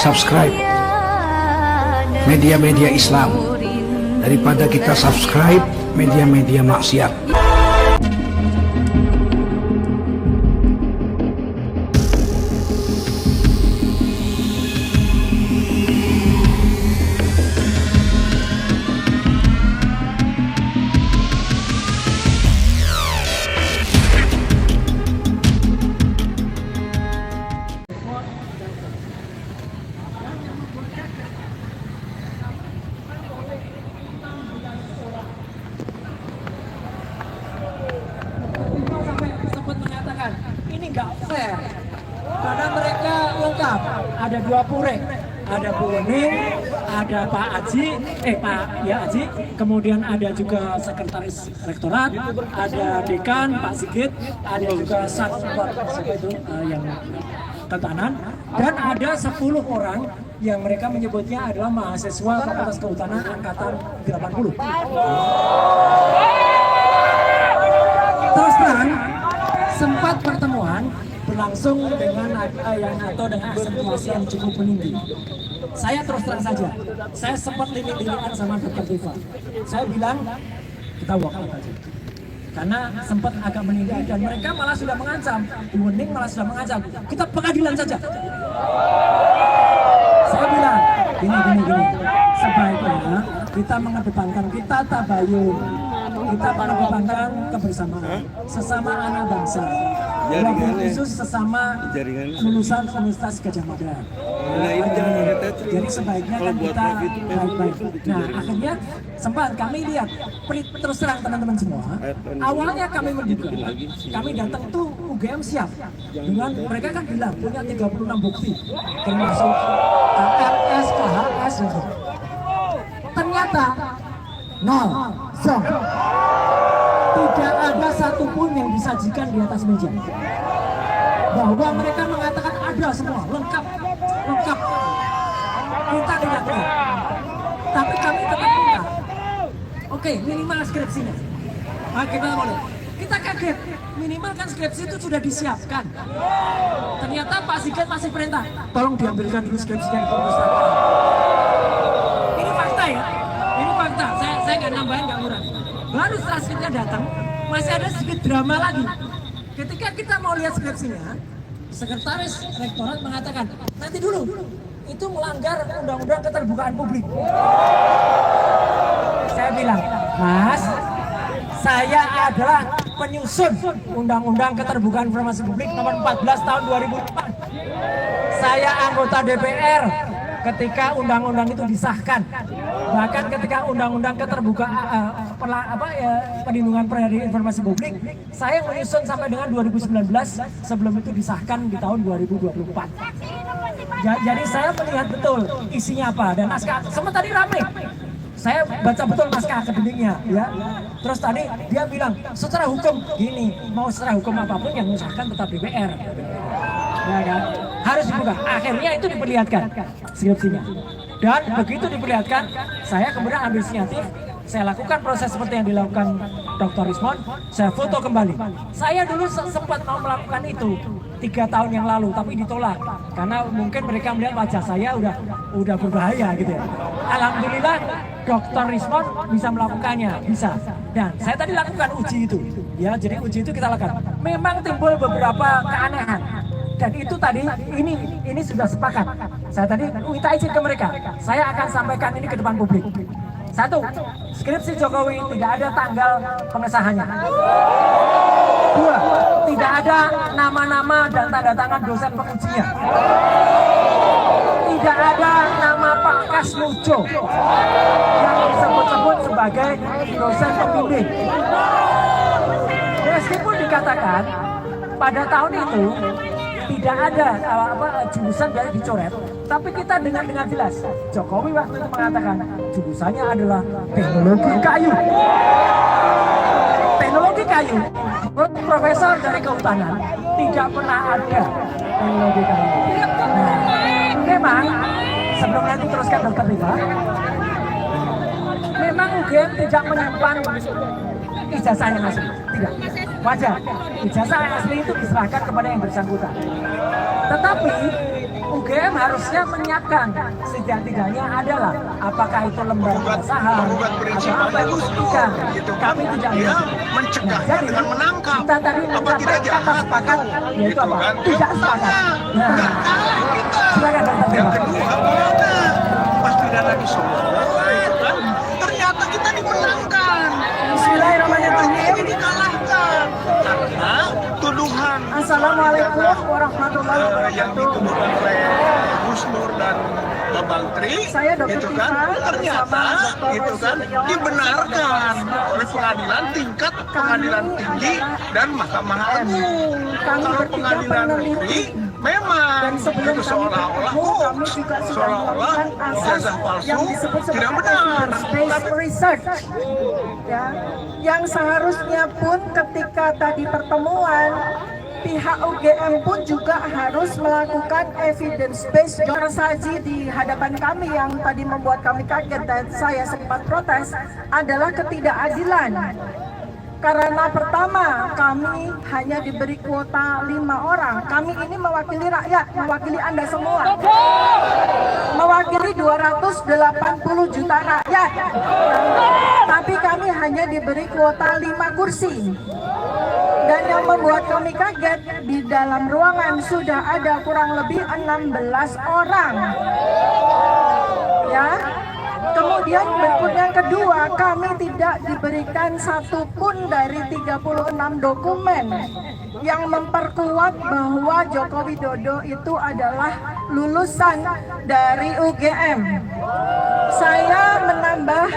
subscribe media-media Islam daripada kita subscribe media-media maksiat. Ini nggak fair karena mereka lengkap, ada dua purek, ada Bu Wening, ada Pak Aji, Aji, kemudian ada juga sekretaris rektorat, ada dekan Pak Sigit, ada juga yang kehutanan, dan ada 10 orang yang mereka menyebutnya adalah mahasiswa Fakultas Kehutanan angkatan 80. Terus terang, sempat pertemuan berlangsung dengan aksentuasi yang cukup meninggi. Saya terus terang saja, saya sempat lirik-lirikan sama Dr. Tifa. Saya bilang kita walk out aja, karena sempat agak meninggi dan mereka malah sudah mengancam, Wening malah sudah mengancam, kita pengadilan saja. Saya bilang gini, sebaiknya kita mengedepankan kita tabayun, kita mengedepankan kebersamaan sesama anak bangsa, wabil khusus sesama lulusan Universitas Gadjah Mada. Jadi sebaiknya kan kita baik-baik. Nah akhirnya sempat kami lihat, terus terang teman-teman semua, awalnya kami menduga, kami datang tuh UGM siap dengan mereka kan bilang punya 36 bukti termasuk KRS, KHS gitu. Ternyata nol, tidak ada satupun yang disajikan di atas meja. Bahwa mereka mengatakan ada semua, lengkap. Kita tidak tahu. Tapi kami tetap minta. Oke, minimal skripsinya. Nah, kita kaget, minimal kan skripsi itu sudah disiapkan. Ternyata Pak Sigit masih perintah, tolong diambilkan dulu skripsinya ke perpustakaan. Ini fakta ya, ini fakta. Saya nggak nambahin, nggak ngurangi. Baru setelah skripsinya datang, masih ada sedikit drama lagi. Ketika kita mau lihat skripsinya, sekretaris rektorat mengatakan, nanti dulu, itu melanggar undang-undang keterbukaan publik. Saya bilang, Mas, saya adalah penyusun undang-undang keterbukaan informasi publik nomor 14 tahun 2004. Saya anggota DPR ketika undang-undang itu disahkan. Bahkan ketika undang-undang keterbukaan perlindungan penyiaran informasi publik, saya menyusun sampai dengan 2019 sebelum itu disahkan di tahun 2024. Jadi saya melihat betul isinya apa dan naskah. Semua tadi ramai. Saya baca betul naskah akademiknya, ya. Terus tadi dia bilang secara hukum gini, mau secara hukum apapun yang mengesahkan tetap DPR. Ya kan? Harus dibuka. Akhirnya itu diperlihatkan skripsinya. Dan begitu diperlihatkan, saya kemudian ambil inisiatif, saya lakukan proses seperti yang dilakukan Dr. Rismon, saya foto kembali. Saya dulu sempat mau melakukan itu 3 tahun yang lalu, tapi ditolak karena mungkin mereka melihat wajah saya udah berbahaya gitu ya. Alhamdulillah Dr. Rismon bisa melakukannya, bisa. Dan saya tadi lakukan uji itu, ya. Jadi uji itu kita lakukan. Memang timbul beberapa keanehan. Dan itu tadi ini sudah sepakat. Saya tadi minta izin ke mereka. Saya akan sampaikan ini ke depan publik. 1, skripsi Jokowi tidak ada tanggal pengesahannya. 2, tidak ada nama-nama dan tanda tangan dosen pengujinya. Tidak ada nama Pak Kasmujo yang disebut-sebut sebagai dosen pembimbing. Meskipun dikatakan pada tahun itu tidak ada jurusan dari dicoret, tapi kita dengan jelas Jokowi waktu itu mengatakan jurusannya adalah teknologi kayu. Teknologi kayu, profesor dari kehutanan tidak pernah ada teknologi kayu. Nah, memang sebelum nanti teruskan Dr. Tifa, memang UGM tidak menyimpan ijazah yang asli, tidak. Wajar, ijazah yang asli itu diserahkan kepada yang bersangkutan. Tetapi UGM harusnya menyiapkan setidak-tidaknya adalah apakah itu lembaga saham atau apa itu buktikan. Kami tidak mencegahnya dengan menangkap. Kita tadi mencapai kata sepakat, yaitu apa? Tidak sepakat. Nah, silakan Dr. Yang kedua, pas pidana di Solo, ternyata kita dimenangkan. Bismillahirrahmanirrahim. Dikalahkan karena tuduhan Assalamualaikum warahmatullahi yang wabarakatuh. dituduhkan oleh Gus Nur dan Bang Tri, Saya Dr. itu kan Tiva, ternyata bersama Dr. itu kan Suryo, dibenarkan oleh pengadilan tingkat pengadilan tinggi dan Mahkamah Agung. Kami Kalau bertiga pengadilan peneliti. negeri memang Dan sebelum itu kami seolah-olah bertemu, kami juga sudah seolah-olah melakukan asas ijazah palsu yang disebut tidak sebagai benar. evidence-based research. Ya, yang seharusnya pun ketika tadi pertemuan pihak UGM pun juga harus melakukan evidence-based. Tersaji di hadapan kami yang tadi membuat kami kaget dan saya sempat protes adalah ketidakadilan. Karena pertama, kami hanya diberi kuota 5 orang. Kami ini mewakili rakyat, mewakili Anda semua. Mewakili 280 juta rakyat. Tapi kami hanya diberi kuota 5 kursi. Dan yang membuat kami kaget, di dalam ruangan sudah ada kurang lebih 16 orang. Ya. Kemudian berikut yang kedua, kami tidak diberikan satupun dari 36 dokumen yang memperkuat bahwa Joko Widodo itu adalah lulusan dari UGM. Saya menambah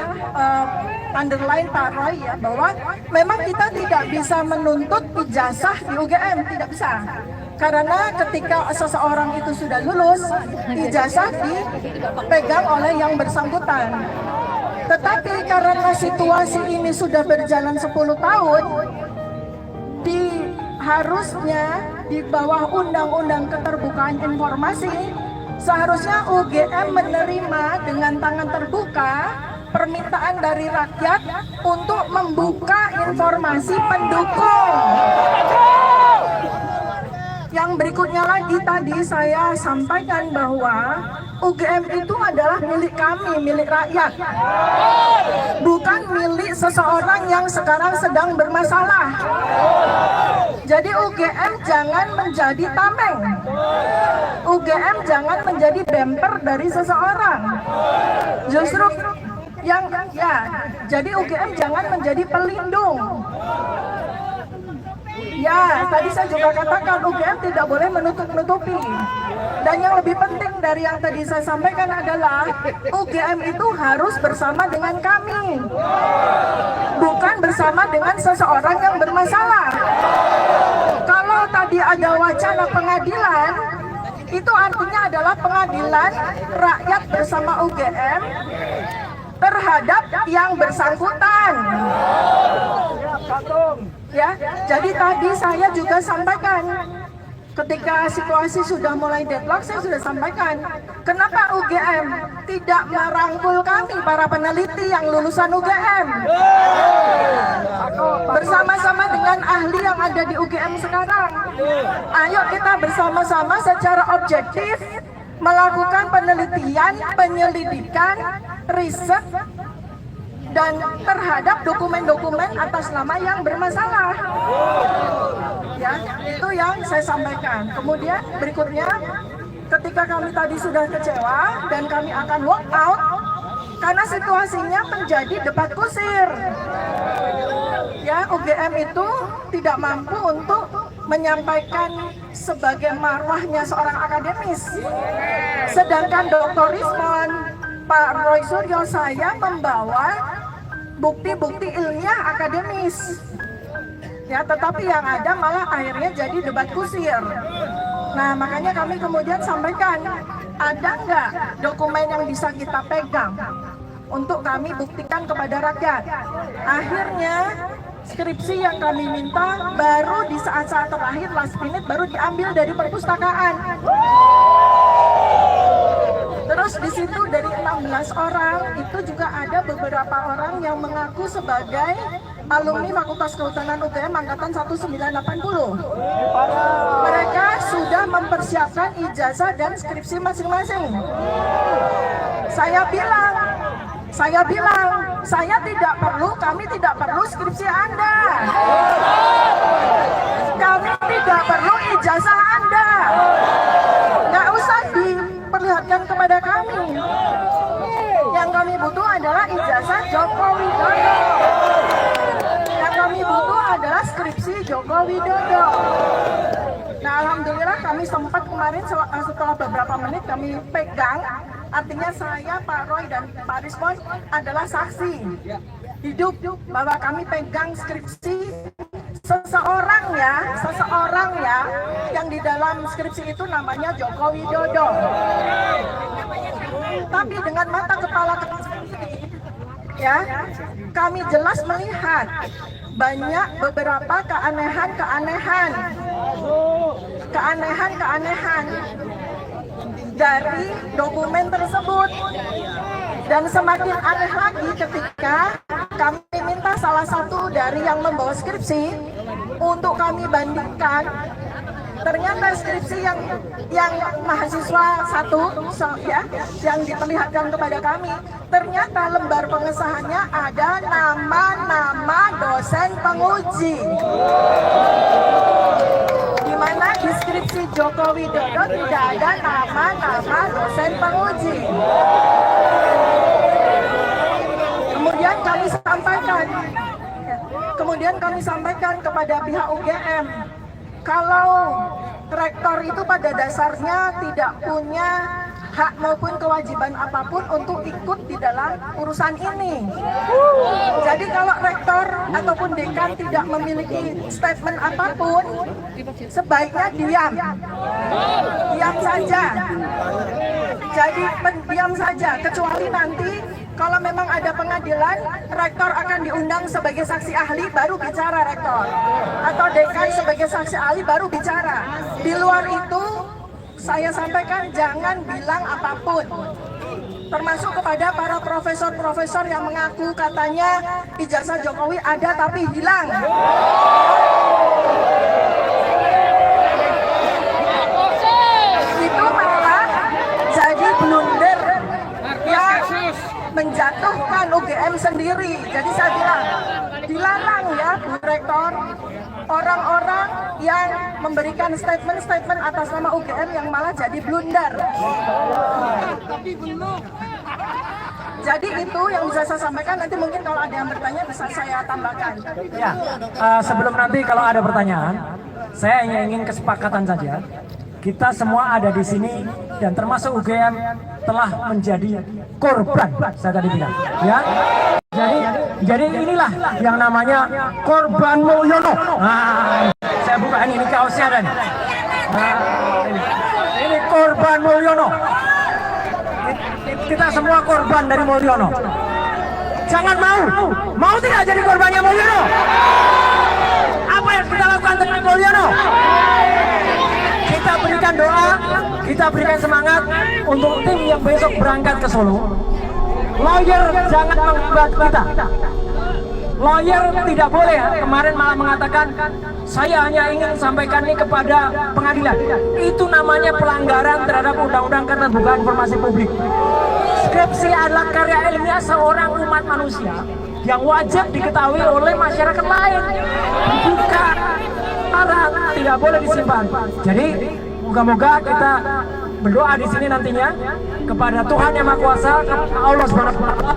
underline Pak Roy ya, bahwa memang kita tidak bisa menuntut ijazah di UGM, tidak bisa. Karena ketika seseorang itu sudah lulus, ijazah dipegang oleh yang bersangkutan. Tetapi karena situasi ini sudah berjalan 10 tahun, harusnya di bawah Undang-Undang Keterbukaan Informasi, seharusnya UGM menerima dengan tangan terbuka permintaan dari rakyat untuk membuka informasi pendukung. Yang berikutnya lagi tadi saya sampaikan bahwa UGM itu adalah milik kami, milik rakyat. Bukan milik seseorang yang sekarang sedang bermasalah. Jadi UGM jangan menjadi tameng. UGM jangan menjadi bemper dari seseorang. Justru jadi UGM jangan menjadi pelindung. Ya, tadi saya juga katakan UGM tidak boleh menutup-nutupi. Dan yang lebih penting dari yang tadi saya sampaikan adalah UGM itu harus bersama dengan kami, bukan bersama dengan seseorang yang bermasalah. Kalau tadi ada wacana pengadilan, itu artinya adalah pengadilan rakyat bersama UGM terhadap yang bersangkutan. Ya, jadi tadi saya juga sampaikan ketika situasi sudah mulai deadlock, saya sudah sampaikan kenapa UGM tidak merangkul kami para peneliti yang lulusan UGM bersama-sama dengan ahli yang ada di UGM sekarang. Ayo kita bersama-sama secara objektif melakukan penelitian, penyelidikan, riset dan terhadap dokumen-dokumen atas nama yang bermasalah. Ya, itu yang saya sampaikan. Kemudian berikutnya, ketika kami tadi sudah kecewa dan kami akan walk out karena situasinya menjadi debat kusir. Ya, UGM itu tidak mampu untuk menyampaikan sebagai marwahnya seorang akademis. Sedangkan Dr. Rismon, Pak Roy Suryo, saya membawa bukti-bukti ilmiah akademis. Ya, tetapi yang ada malah akhirnya jadi debat kusir. Nah, makanya kami kemudian sampaikan, ada nggak dokumen yang bisa kita pegang untuk kami buktikan kepada rakyat. Akhirnya skripsi yang kami minta baru di saat-saat terakhir, last minute, baru diambil dari perpustakaan. Terus di situ dari 16 orang itu juga ada beberapa orang yang mengaku sebagai alumni Fakultas Kehutanan UGM angkatan 1980. Mereka sudah mempersiapkan ijazah dan skripsi masing-masing. Saya bilang, kami tidak perlu skripsi Anda. Kami tidak perlu ijazah Anda. Nggak usah diperlihatkan kepada kami. Yang kami butuh adalah ijazah Joko Widodo. Yang kami butuh adalah skripsi Joko Widodo. Nah, alhamdulillah kami sempat kemarin setelah beberapa menit kami pegang. Artinya saya, Pak Roy, dan Pak Rizwan adalah saksi hidup bahwa kami pegang skripsi seseorang ya yang di dalam skripsi itu namanya Joko Widodo. Tapi dengan mata kepala sendiri, ya, kami jelas melihat banyak beberapa keanehan dari dokumen tersebut. Dan semakin aneh lagi ketika kami minta salah satu dari yang membawa skripsi untuk kami bandingkan. Ternyata skripsi yang mahasiswa yang diperlihatkan kepada kami, ternyata lembar pengesahannya ada nama-nama dosen penguji. Di mana di skripsi Joko Widodo tidak ada nama-nama dosen penguji. Kemudian kami sampaikan kepada pihak UGM, kalau rektor itu pada dasarnya tidak punya hak maupun kewajiban apapun untuk ikut di dalam urusan ini. Jadi kalau rektor ataupun dekan tidak memiliki statement apapun, sebaiknya diam saja. Jadi diam saja, kecuali nanti kalau memang ada pengadilan, rektor akan diundang sebagai saksi ahli, baru bicara rektor. Atau dekan sebagai saksi ahli, baru bicara. Di luar itu, saya sampaikan jangan bilang apapun. Termasuk kepada para profesor-profesor yang mengaku katanya ijazah Jokowi ada tapi hilang. Itu malah jadi blunder yang menjatuhkan UGM sendiri. Jadi saya bilang, dilarang ya Bu Rektor, orang-orang yang memberikan statement-statement atas nama UGM yang malah jadi blunder. Jadi itu yang bisa saya sampaikan. Nanti mungkin kalau ada yang bertanya bisa saya tambahkan. Ya, sebelum nanti kalau ada pertanyaan, saya hanya ingin kesepakatan saja. Kita semua ada di sini dan termasuk UGM telah menjadi korban, saya tadi bilang, ya. Jadi inilah yang namanya korban Mulyono. Nah, saya buka ini kaosnya dan ini korban Mulyono. Kita semua korban dari Mulyono. Jangan mau tidak jadi korbannya Mulyono. Apa yang kita lakukan dengan Mulyono? Kita berikan doa, kita berikan semangat untuk tim yang besok berangkat ke Solo. Lawyer jangan membuat kita. Lawyer tidak boleh, kemarin malah mengatakan saya hanya ingin sampaikan ini kepada pengadilan. Itu namanya pelanggaran terhadap Undang-Undang Keterbukaan Informasi Publik. Skripsi adalah karya ilmiah seorang umat manusia yang wajib diketahui oleh masyarakat lain. Bukan tidak boleh disimpan. Jadi moga-moga kita berdoa di sini nantinya kepada Tuhan Yang Maha Kuasa, Allah Subhanahu wa Ta'ala,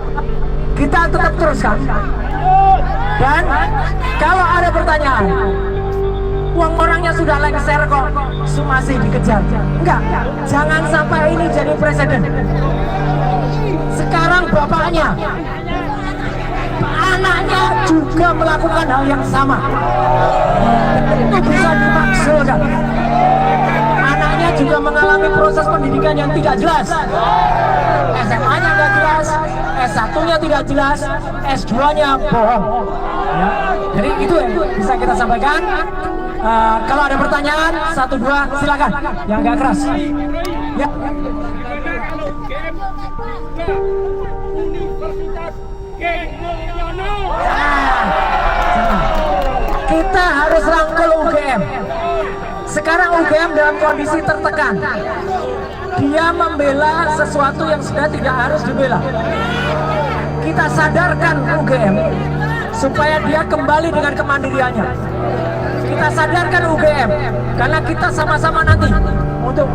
kita tetap teruskan. Dan kalau ada pertanyaan, uang orangnya sudah lengser kok, masih dikejar. Enggak, jangan sampai ini jadi presiden. Sekarang bapaknya, anaknya juga melakukan hal yang sama. Itu bisa dimaksudkan. Anaknya juga mengalami proses pendidikan yang tidak jelas. SMA-nya tidak jelas, S1-nya tidak jelas, S2-nya bohong. Ya. Jadi itu yang bisa kita sampaikan. Kalau ada pertanyaan, 1-2 silakan. Yang agak keras. Ya. Universitas Geng Mulyono. kita harus rangkul UGM. Sekarang UGM dalam kondisi tertekan. Dia membela sesuatu yang sudah tidak harus dibela. Kita sadarkan UGM supaya dia kembali dengan kemandiriannya. Kita sadarkan UGM karena kita sama-sama nanti untuk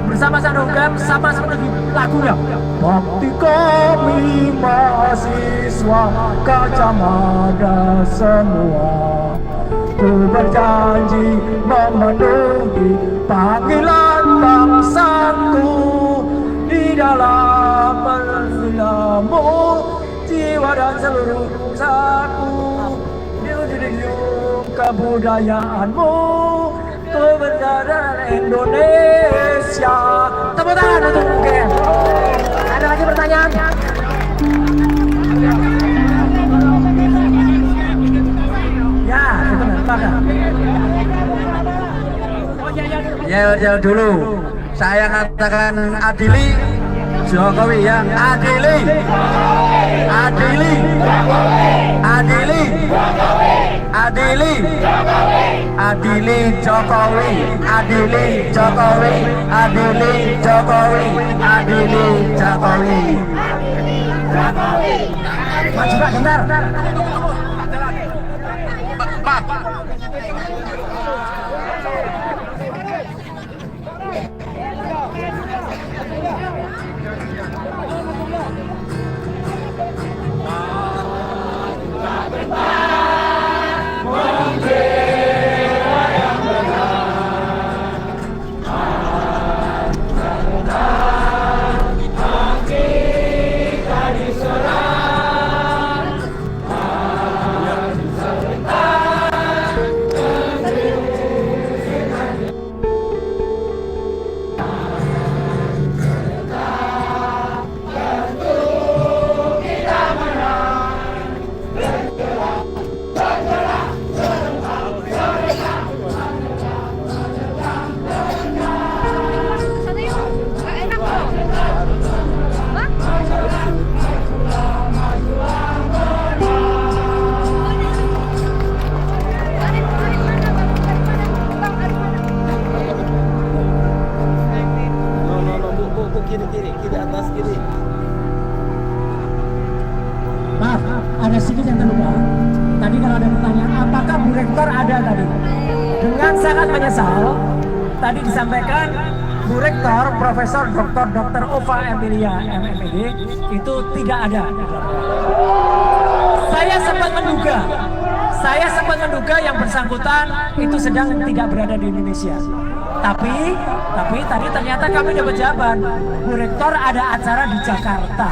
bersama-sama UGM sama seperti lagunya. Bakti kami mahasiswa Kacamada semua, ku berjanji memenuhi panggilan bangsaku di dalam menelamu jiwa dan seluruh bangsaku di ujung kebudayaanmu, ku berdarah Indonesia. Tepuk tangan untuk UGM. Ada lagi pertanyaan? Ya, itu maka. Yel dulu. Saya katakan adili Jokowi ya. Adili. Adili. Adili. Adili. Adili Jokowi. Adili Jokowi. Adili Jokowi. Adili Jokowi. Maju Pak, bentar. Pak. Kiri atas kiri. Maaf, ada sedikit yang terlupa. Tadi kalau ada pertanyaan, apakah Bu Rektor ada tadi? Dengan sangat menyesal, tadi disampaikan Bu Rektor, Profesor Dr. Ova Emilia MMED itu tidak ada. Saya sempat menduga yang bersangkutan itu sedang tidak berada di Indonesia. Tapi tadi ternyata kami dapat jawaban, Bu Rektor ada acara di Jakarta.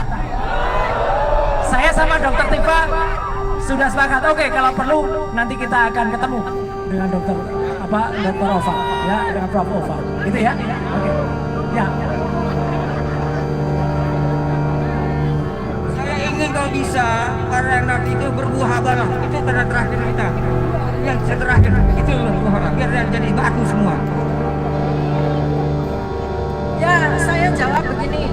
Saya sama Dr. Tifa sudah sepakat, oke, kalau perlu nanti kita akan ketemu dengan Dr. Ova, ya, dengan Prof. Ova, gitu ya. Oke. Ya. Saya ingin kalau bisa karena nanti itu berbuah habalah. Itu tanda terakhir kita. Yang terakhir itu berbuah habalah. Biar jadi batu semua. Ya, saya jawab begini.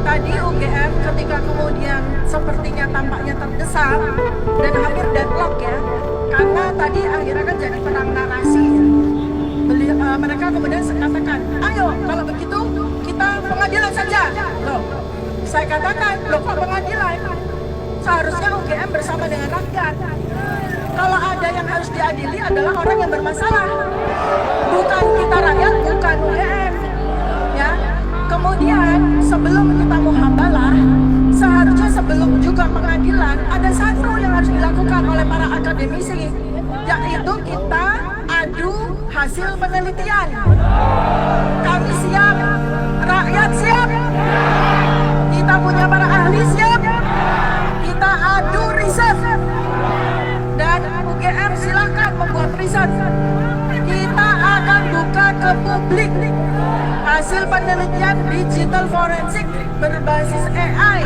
Tadi UGM ketika kemudian sepertinya tampaknya terdesak dan hampir deadlock ya, karena tadi akhirnya kan jadi perang narasi ya. Mereka kemudian katakan, ayo kalau begitu kita pengadilan saja. Loh, saya katakan, loh kok pengadilan? Seharusnya UGM bersama dengan rakyat. Kalau ada yang harus diadili adalah orang yang bermasalah, bukan kita rakyat, bukan UGM. Ya, kemudian sebelum kita muhabalah, seharusnya sebelum juga pengadilan ada satu yang harus dilakukan oleh para akademisi, yaitu kita adu hasil penelitian. Kami siap, rakyat siap, kita punya para ahli siap, kita adu riset, dan UGM silakan membuat riset. Kita akan buka ke publik hasil penelitian digital forensik berbasis AI.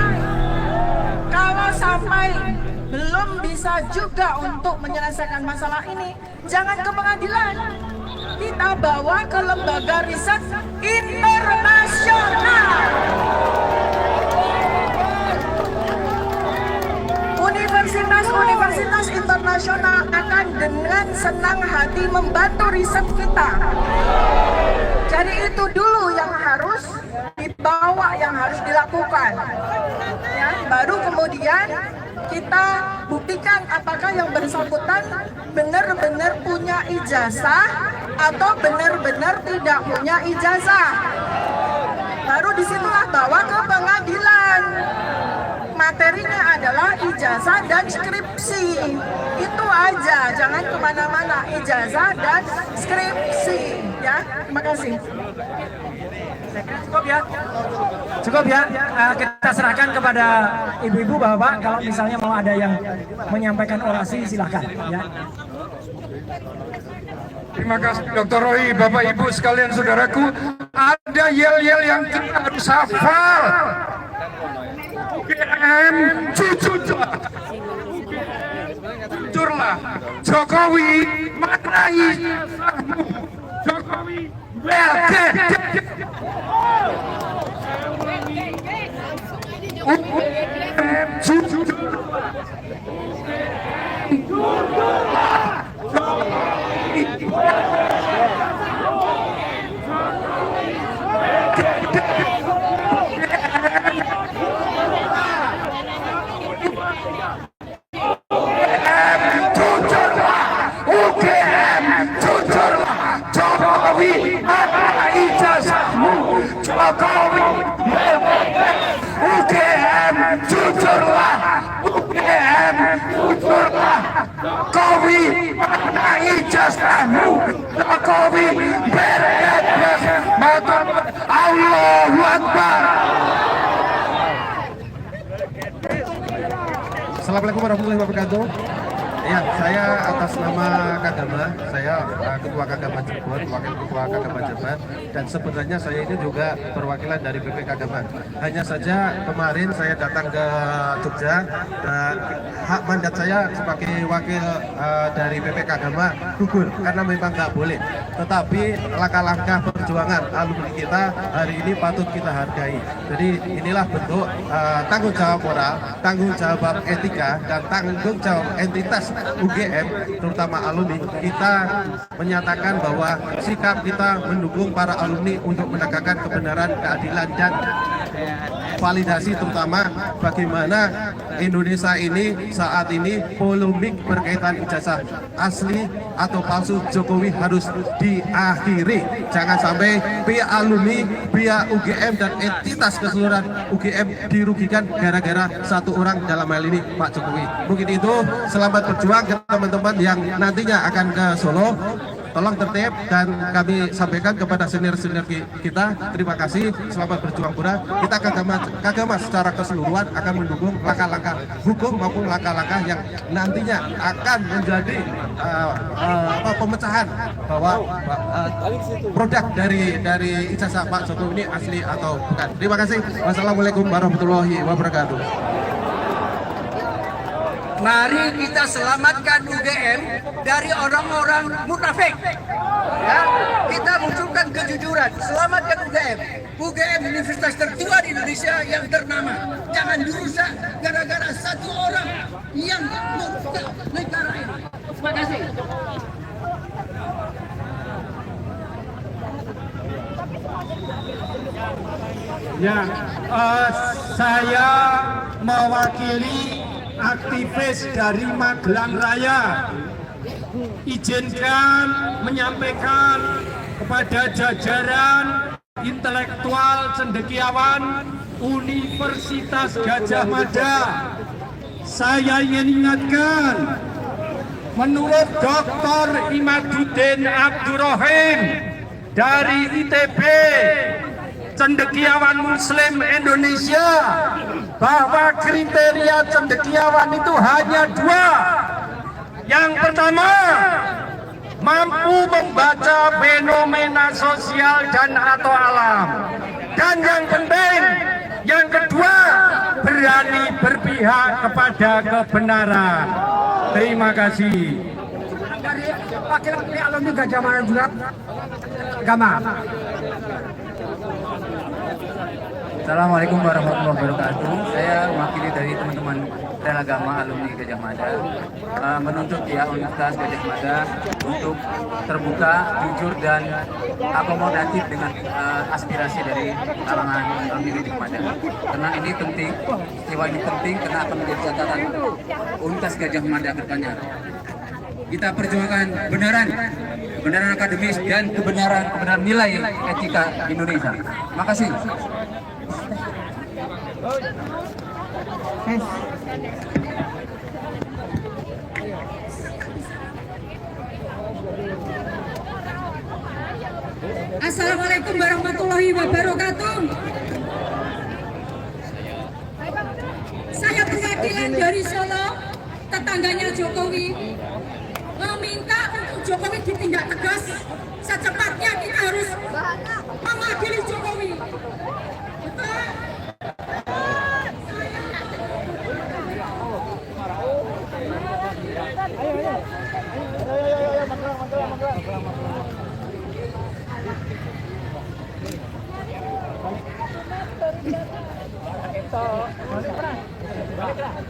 Kalau sampai belum bisa juga untuk menyelesaikan masalah ini, jangan ke pengadilan. Kita bawa ke lembaga riset internasional. Universitas internasional nasional akan dengan senang hati membantu riset kita. Jadi itu dulu yang harus dibawa, yang harus dilakukan. Ya, baru kemudian kita buktikan apakah yang bersangkutan benar-benar punya ijazah atau benar-benar tidak punya ijazah. Baru disitulah bawa ke pengadilan. Materinya adalah ijazah dan skripsi. Itu aja, jangan kemana-mana. Ijazah dan skripsi. Ya, terima kasih. Cukup ya, cukup ya. Kita serahkan kepada ibu-ibu, bapak. Kalau misalnya mau ada yang menyampaikan orasi, silahkan. Ya. Terima kasih Dr. Roy, Bapak Ibu sekalian saudaraku. Ada yel-yel yang kita harus hafal. UGM jujurlah, jujurlah. Jokowi maknai Jokowi UGM jujurlah. Jokowi, mana ijazahmu? Jokowi, UGM, jujurlah. UGM, jujurlah. Jokowi, mana ijazahmu? Jokowi, beres. Allahu Akbar. Assalamualaikum warahmatullahi wabarakatuh. Ya, saya atas nama Kagama, saya Ketua Kagama Cirebon, Wakil Ketua Kagama Jabar, dan sebenarnya saya ini juga perwakilan dari BP Kagama. Hanya saja kemarin saya datang ke Jogja dan hak mandat saya sebagai wakil dari BP Kagama gugur karena memang nggak boleh. Tetapi langkah-langkah perjuangan alumni kita hari ini patut kita hargai. Jadi inilah bentuk tanggung jawab moral, tanggung jawab etika, dan tanggung jawab entitas UGM, terutama alumni. Kita menyatakan bahwa sikap kita mendukung para alumni untuk menegakkan kebenaran, keadilan, dan validasi, terutama bagaimana Indonesia ini saat ini polemik berkaitan ijazah asli atau palsu Jokowi harus diakhiri. Jangan sampai pihak alumni, pihak UGM, dan entitas keseluruhan UGM dirugikan gara-gara satu orang, dalam hal ini Pak Jokowi. Mungkin itu, selamat berjuang ke teman-teman yang nantinya akan ke Solo. Tolong tertib dan kami sampaikan kepada senior-senior kita, terima kasih, selamat berjuang pula. Kita Kagama secara keseluruhan akan mendukung langkah-langkah hukum maupun langkah-langkah yang nantinya akan menjadi pemecahan bahwa produk dari ijazah Pak Jokowi ini asli atau bukan. Terima kasih. Wassalamualaikum warahmatullahi wabarakatuh. Mari kita selamatkan UGM dari orang-orang munafik. Ya, kita munculkan kejujuran. Selamatkan UGM. UGM universitas tertua di Indonesia yang ternama. Jangan dirusak gara-gara satu orang yang merusak negara ini. Terima kasih. Ya, saya mewakili aktivis dari Magelang Raya. Izinkan menyampaikan kepada jajaran intelektual cendekiawan Universitas Gadjah Mada. Saya ingin ingatkan, menurut Dr. Imaduddin Abdurrahim dari ITB, cendekiawan Muslim Indonesia, bahwa kriteria cendekiawan itu hanya dua. Yang pertama, mampu membaca fenomena sosial dan atau alam. Dan yang penting, yang kedua, berani berpihak kepada kebenaran. Terima kasih. Dari laki-laki alumni Gadjah Mada juga, Gama. Assalamualaikum warahmatullahi wabarakatuh. Saya mewakili dari teman-teman Kementerian Agama alumni Gajah Mada menuntut ya Universitas Gajah Mada untuk terbuka, jujur dan akomodatif dengan aspirasi dari kalangan alumni Gajah Mada. Karena ini penting, peristiwa ini penting karena akan menjadi catatan Universitas Gajah Mada ke depannya. Kita perjuangkan kebenaran akademis dan kebenaran nilai etika Indonesia. Makasih. Assalamualaikum warahmatullahi wabarakatuh. Saya perwakilan dari Solo, tetangganya Jokowi, meminta untuk Jokowi ditindak tegas. Secepatnya kita harus mengadili Jokowi. Betul?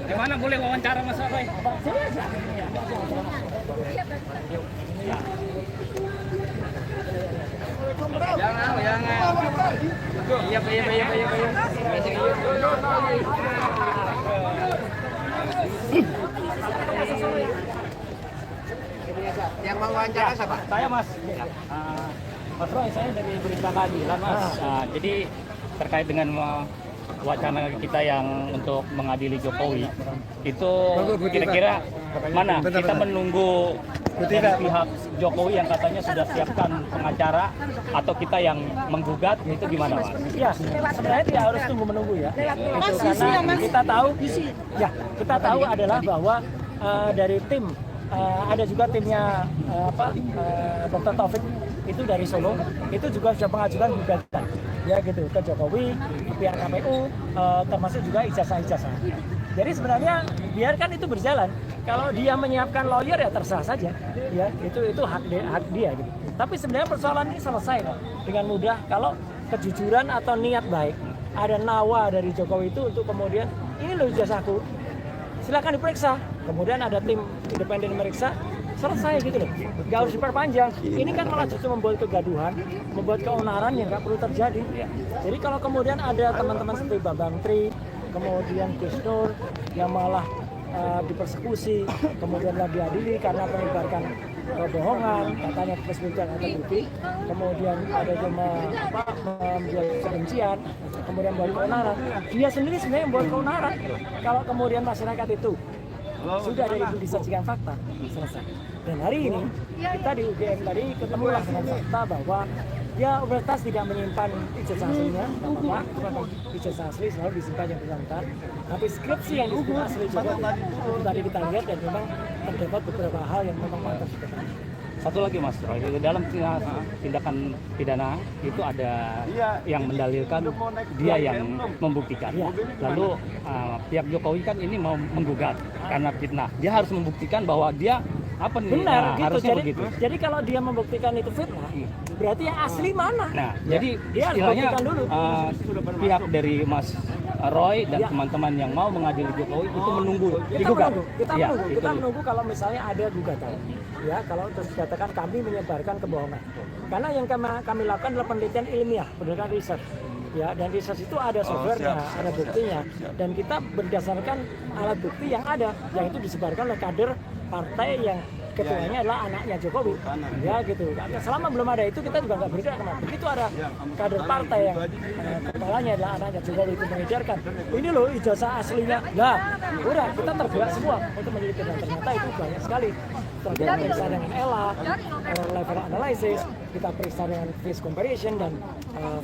Gimana boleh wawancara Mas Roy? Jangan. Iya. Yang mau wawancara siapa? Saya Mas. Mas Roy, saya dari Berita Keadilan Mas. Jadi terkait dengan wacana kita yang untuk mengadili Jokowi, itu kira-kira mana kita menunggu dari pihak Jokowi yang katanya sudah siapkan pengacara atau kita yang menggugat, itu gimana Mas? Ya, sebenarnya tidak harus menunggu ya. Karena kita tahu adalah bahwa dari tim ada juga timnya Dr. Taufik itu dari Solo, itu juga sudah mengajukan gugatan ya gitu ke Jokowi, ke pihak KPU, termasuk juga ijazah-ijazah. Jadi sebenarnya biarkan itu berjalan. Kalau dia menyiapkan lawyer ya terserah saja, ya itu hak dia gitu. Tapi sebenarnya persoalan ini selesai dengan mudah kalau kejujuran atau niat baik, ada nawa dari Jokowi itu untuk kemudian ini loh ijazahku, silakan diperiksa. Kemudian ada tim independen meriksa, selesai gitu loh, nggak harus diperpanjang. Ini kan malah justru membuat kegaduhan, membuat keonaran yang nggak perlu terjadi. Jadi kalau kemudian ada teman-teman seperti Bambang Tri, kemudian Gus Nur yang malah dipersekusi, kemudian diadili karena menyebarkan kebohongan, katanya persekutuan atau bukti, kemudian ada yang membuat kebencian, kemudian membuat keonaran. Dia sendiri sebenarnya yang membuat keonaran. Kalau kemudian masyarakat itu sudah ada itu disajikan fakta, selesai. Dan hari ini kita di UGM tadi ketemu dengan fakta bahwa ya universitas tidak menyimpan ijazah aslinya, ijazah asli selalu disimpan yang bersangkutan. Tapi skripsi yang disebut asli juga itu tadi kita lihat dan memang terdapat beberapa hal yang memang pantas diketahui. Satu lagi Mas, dalam tindakan pidana itu ada yang mendalilkan dia yang membuktikan. Lalu pihak Jokowi kan ini mau menggugat karena fitnah. Dia harus membuktikan bahwa dia apa nih? Benar, gitu. Harusnya begitu. Jadi kalau dia membuktikan itu fitnah, berarti yang asli mana? Nah, jadi dia harus buktikan dulu. Pihak dari Mas Roy dan teman-teman yang mau mengadili Jokowi itu menunggu digugat. Kita menunggu kalau misalnya ada gugatan. Ya, kalau terus dikatakan kami menyebarkan kebohongan. Karena yang kami lakukan adalah penelitian ilmiah, berdasarkan riset. Ya, dan riset itu ada softwarenya, ada buktinya, dan kita berdasarkan alat bukti yang ada, yang itu disebarkan oleh kader partai yang ketuanya adalah anaknya Jokowi, ya gitu. Selama belum ada itu kita juga nggak bergerak. Begitu ada kader partai yang kepalanya adalah anaknya Jokowi itu mengejarkan, ini loh ijazah aslinya, lah udah kita tergerak semua untuk meneliti dan ternyata itu banyak sekali. Kita periksa dengan ELA, level analysis, kita periksa dengan face comparison dan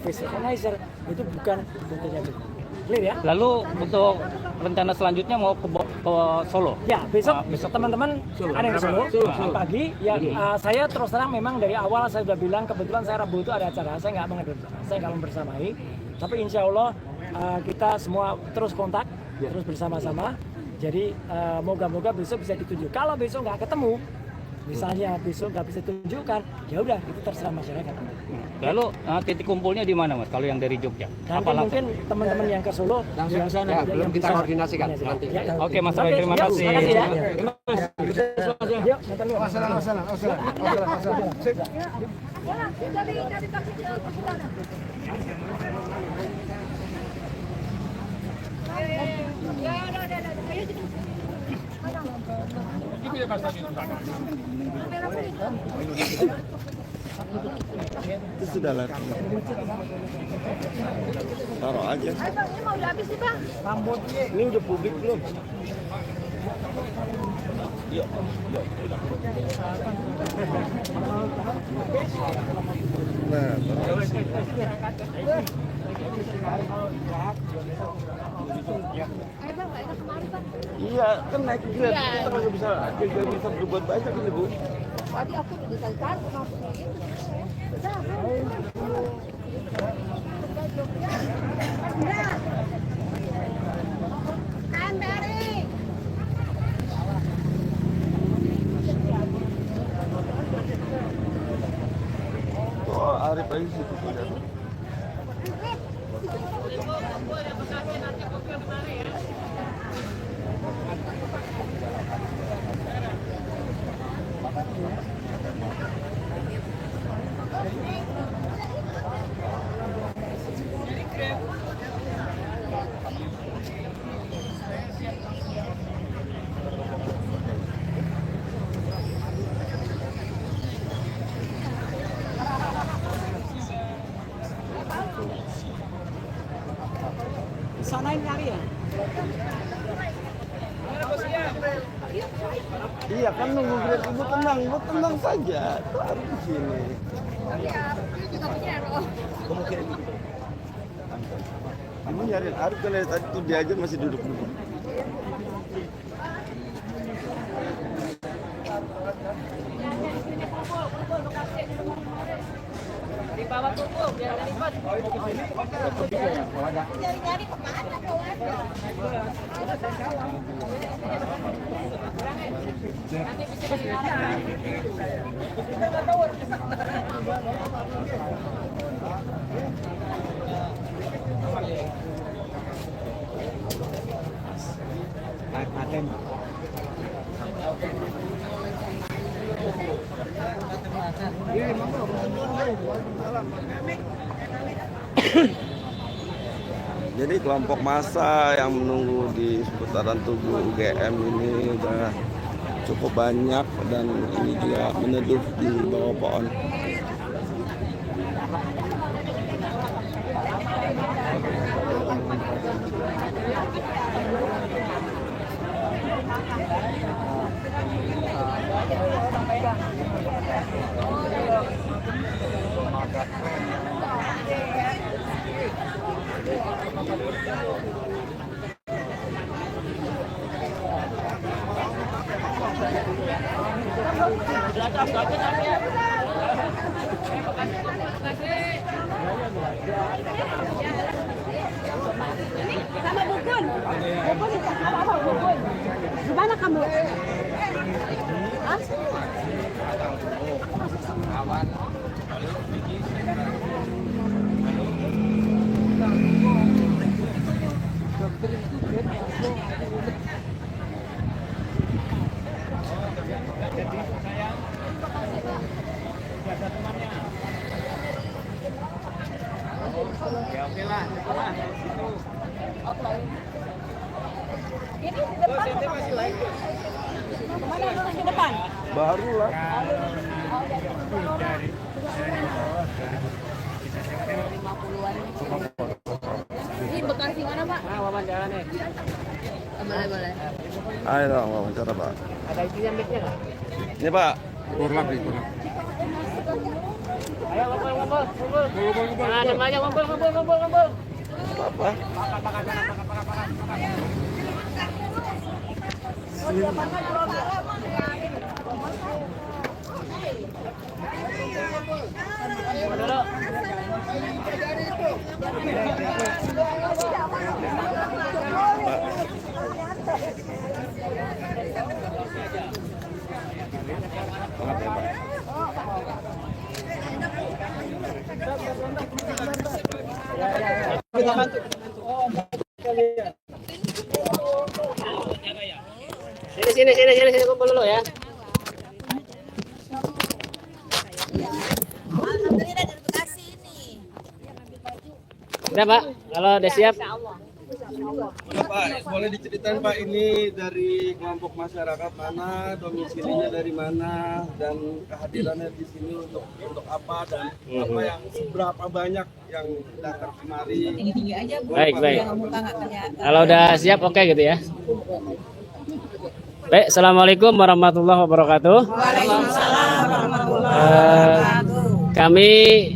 face recognizer, itu bukan buktinya Jokowi. Clear ya? Lalu untuk rencana selanjutnya mau ke Solo? Ya, besok teman-teman ada yang Solo pagi. Ya, saya terus terang memang dari awal saya sudah bilang kebetulan saya Rabu itu ada acara, saya nggak membersamai. Tapi insya Allah kita semua terus kontak, terus bersama-sama. Jadi moga-moga besok bisa ditunjuk. Kalau besok nggak ketemu, Misalnya besok nggak bisa tunjukkan, ya udah itu terserah masyarakat. Lalu titik kumpulnya di mana Mas? Kalau yang dari Jogja? Nanti mungkin teman-teman yang ke Solo langsung ke sana. Ya, belum kita koordinasikan nanti. Ya, Oke Mas Roy, terima kasih. Yuk, masalah. Itu sudah lah. Taruh aja. Ini mau habis sih Bang? Ini udah publik belum? Yuk. Nah, iya, kan naik grab, kita nggak bisa berbuat banyak ini Bu. Tadi aku udah selesai Oh, Arif aja situ punya. Sanain kali ya? Iya kan nunggu grab Ibu tenang saja. Itu Arif di sini. Kamu kirim Ibu nyariin Arif kan dari tadi tuh dia aja masih duduk. Di bawah tubuh biar ada lipat. Nyari-nyari kemana kau ada? Nanti bisa dilarang. Jadi kelompok massa yang menunggu di seputaran tugu UGM ini udah cukup banyak dan ini juga meneduh di bawah pohon. Sama Bukun. Bukun. Di mana kamu? Ya oke lah. Ini di depan. Kemana di depan? Baru lah. Ini Bekasi mana Pak? Wawancara nih. Boleh. Ayo dong wawancara Pak. Ada isinya mic-nya nggak? Ini Pak. Kurang. Ayo ngumpul. Nah, semuanya ngumpul. Apa? Sini kumpul dulu ya. Udah Pak, kalau udah siap. Pak, boleh diceritain Pak, ini dari kelompok masyarakat mana, domisilinya dari mana, dan kehadirannya di sini untuk apa, dan apa yang seberapa banyak yang datang kemari. Baik. Kalau udah siap oke gitu ya. Baik, assalamualaikum warahmatullahi wabarakatuh. Kami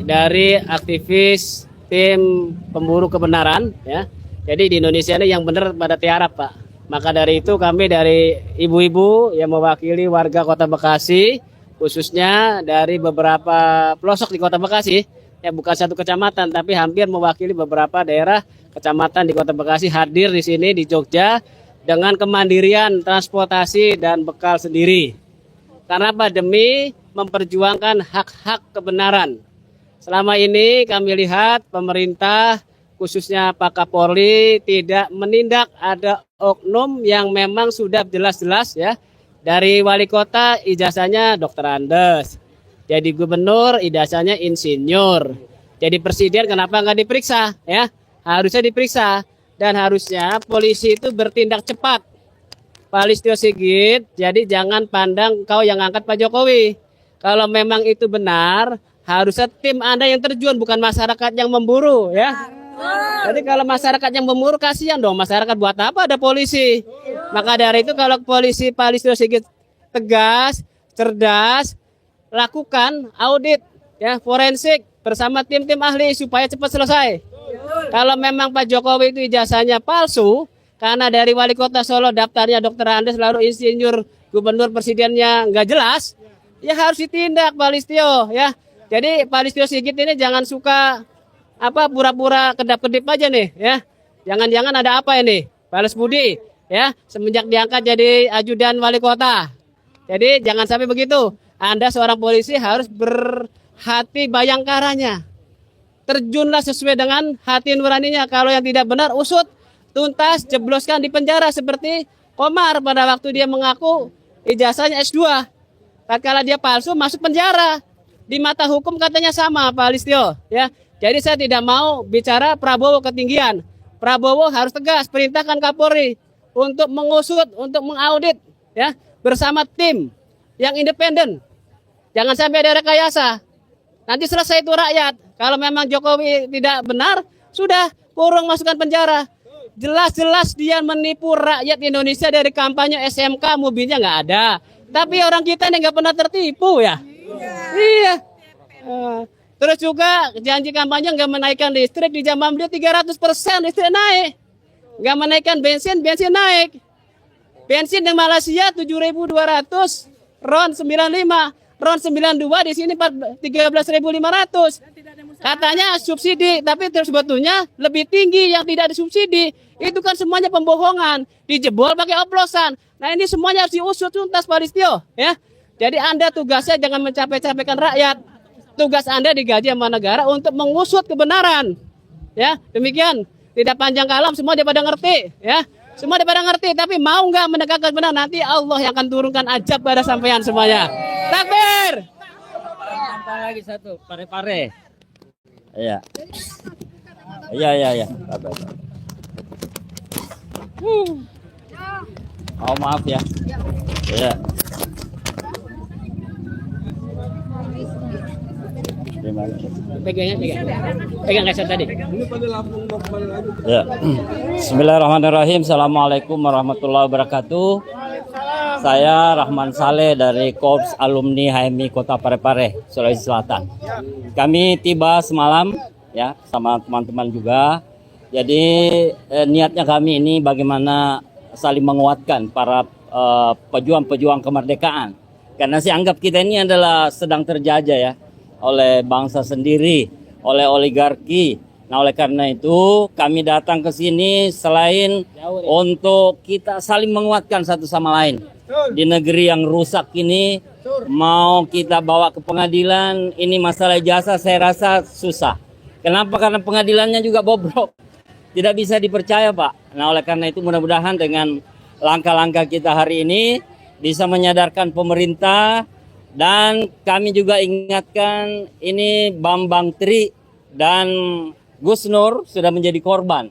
dari aktivis tim pemburu kebenaran ya. Jadi di Indonesia ini yang benar pada tiarap Pak. Maka dari itu kami dari ibu-ibu yang mewakili warga Kota Bekasi, khususnya dari beberapa pelosok di Kota Bekasi, ya bukan satu kecamatan tapi hampir mewakili beberapa daerah kecamatan di Kota Bekasi hadir di sini di Jogja dengan kemandirian transportasi dan bekal sendiri. Karena apa? Demi memperjuangkan hak-hak kebenaran. Selama ini kami lihat pemerintah khususnya Pak Kapolri tidak menindak, ada oknum yang memang sudah jelas-jelas ya. Dari wali kota ijazahnya Dr. Andes, jadi gubernur ijazahnya insinyur, jadi presiden kenapa nggak diperiksa ya? Harusnya diperiksa dan harusnya polisi itu bertindak cepat. Pak Listio Sigit, jadi jangan pandang kau yang angkat Pak Jokowi. Kalau memang itu benar, harusnya tim Anda yang terjun, bukan masyarakat yang memburu ya. Jadi kalau masyarakat yang memburu, kasihan dong masyarakat, buat apa ada polisi. Maka dari itu kalau polisi Pak Listio Sigit tegas, cerdas, lakukan audit ya forensik bersama tim-tim ahli supaya cepat selesai. Kalau memang Pak Jokowi itu ijazahnya palsu, karena dari wali kota Solo daftarnya Dr. Andes lalu insinyur, gubernur, presidennya nggak jelas, ya harus ditindak Pak Listio ya. Jadi Pak Listio Sigit ini jangan suka pura-pura kedap-kedip aja nih ya. Jangan-jangan ada apa ini? Balas budi ya, semenjak diangkat jadi ajudan wali kota. Jadi jangan sampai begitu. Anda seorang polisi harus berhati bayangkaranya. Terjunlah sesuai dengan hati nuraninya. Kalau yang tidak benar usut, tuntas, jebloskan di penjara seperti Komar pada waktu dia mengaku ijazahnya S2. Tatkala dia palsu masuk penjara. Di mata hukum katanya sama Pak Listio ya. Jadi saya tidak mau bicara Prabowo ketinggian. Prabowo harus tegas perintahkan Kapolri untuk mengusut, untuk mengaudit ya bersama tim yang independen. Jangan sampai ada rekayasa. Nanti selesai itu rakyat. Kalau memang Jokowi tidak benar, sudah kurung masukkan penjara. Jelas-jelas dia menipu rakyat Indonesia dari kampanye SMK, mobilnya nggak ada. Tapi orang kita ini nggak pernah tertipu ya. Iya. Terus juga janji kampanye nggak menaikkan listrik, di zaman beliau 300% listrik naik. Nggak menaikkan bensin naik. Bensin di Malaysia 7.200, RON 95, RON 92 di sini 13.500. Katanya subsidi, tapi terus sebetulnya lebih tinggi yang tidak disubsidi. Itu kan semuanya pembohongan, dijebol pakai oplosan. Nah ini semuanya harus diusut tuntas Pak Listio ya. Jadi Anda tugasnya jangan mencapai-capaikan rakyat. Tugas Anda digaji sama negara untuk mengusut kebenaran. Ya, demikian. Tidak panjang kalam, semua dia pada ngerti, ya. Semua dia pada ngerti, tapi mau nggak menegakkan benar, nanti Allah yang akan turunkan ajab pada sampean semuanya. Takbir. Tambah lagi satu, pare-pare. Iya. Iya. Oh, maaf ya. Iya. Pegang kaset tadi. Ya. Bismillahirrahmanirrahim. Assalamualaikum warahmatullahi wabarakatuh. Saya Rahman Saleh dari Korps Alumni HMI Kota Parepare, Sulawesi Selatan. Kami tiba semalam ya sama teman-teman juga. Jadi niatnya kami ini bagaimana saling menguatkan para pejuang-pejuang kemerdekaan. Karena saya anggap kita ini adalah sedang terjajah ya oleh bangsa sendiri, oleh oligarki. Nah, oleh karena itu kami datang ke sini selain untuk kita saling menguatkan satu sama lain. Di negeri yang rusak ini mau kita bawa ke pengadilan, ini masalah jasa saya rasa susah. Kenapa? Karena pengadilannya juga bobrok. Tidak bisa dipercaya, Pak. Nah, oleh karena itu mudah-mudahan dengan langkah-langkah kita hari ini, bisa menyadarkan pemerintah, dan kami juga ingatkan ini Bambang Tri dan Gus Nur sudah menjadi korban.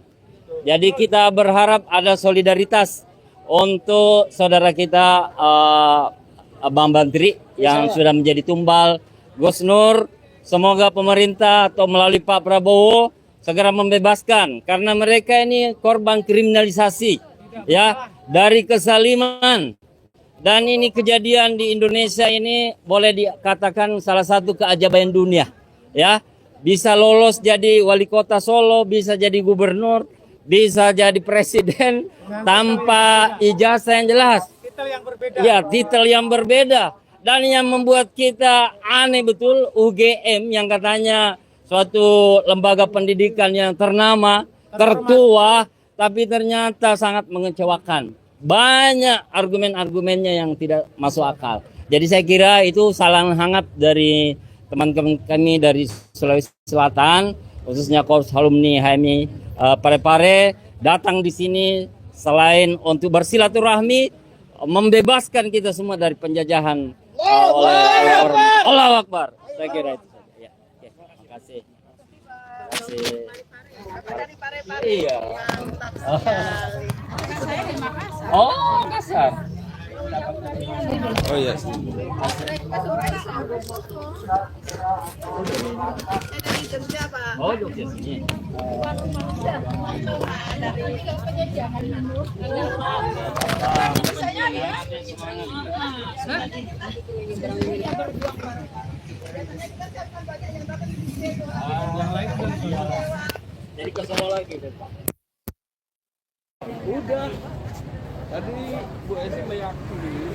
Jadi kita berharap ada solidaritas untuk saudara kita Bambang Tri yang sudah menjadi tumbal. Gus Nur, semoga pemerintah atau melalui Pak Prabowo segera membebaskan, karena mereka ini korban kriminalisasi ya dari kesaliman. Dan ini kejadian di Indonesia ini boleh dikatakan salah satu keajaiban dunia ya. Bisa lolos jadi wali kota Solo, bisa jadi gubernur, bisa jadi presiden tanpa ijazah yang jelas. Ya, titel yang berbeda. Dan yang membuat kita aneh betul, UGM yang katanya suatu lembaga pendidikan yang ternama, tertua, tapi ternyata sangat mengecewakan. Banyak argumen-argumennya yang tidak masuk akal. Jadi saya kira itu salam hangat dari teman-teman kami dari Sulawesi Selatan, khususnya Korps Alumni HMI Parepare, datang di sini selain untuk bersilaturahmi, membebaskan kita semua dari penjajahan oleh orang. Allahu Akbar. Saya kira itu saja. Ya. Oke, terima kasih. Iya. Oh, Makassar. Oh iya. Oh, Jogja sini. Jadi ke Solo lagi, Pak. Udah. Tadi Bu Esi meyakini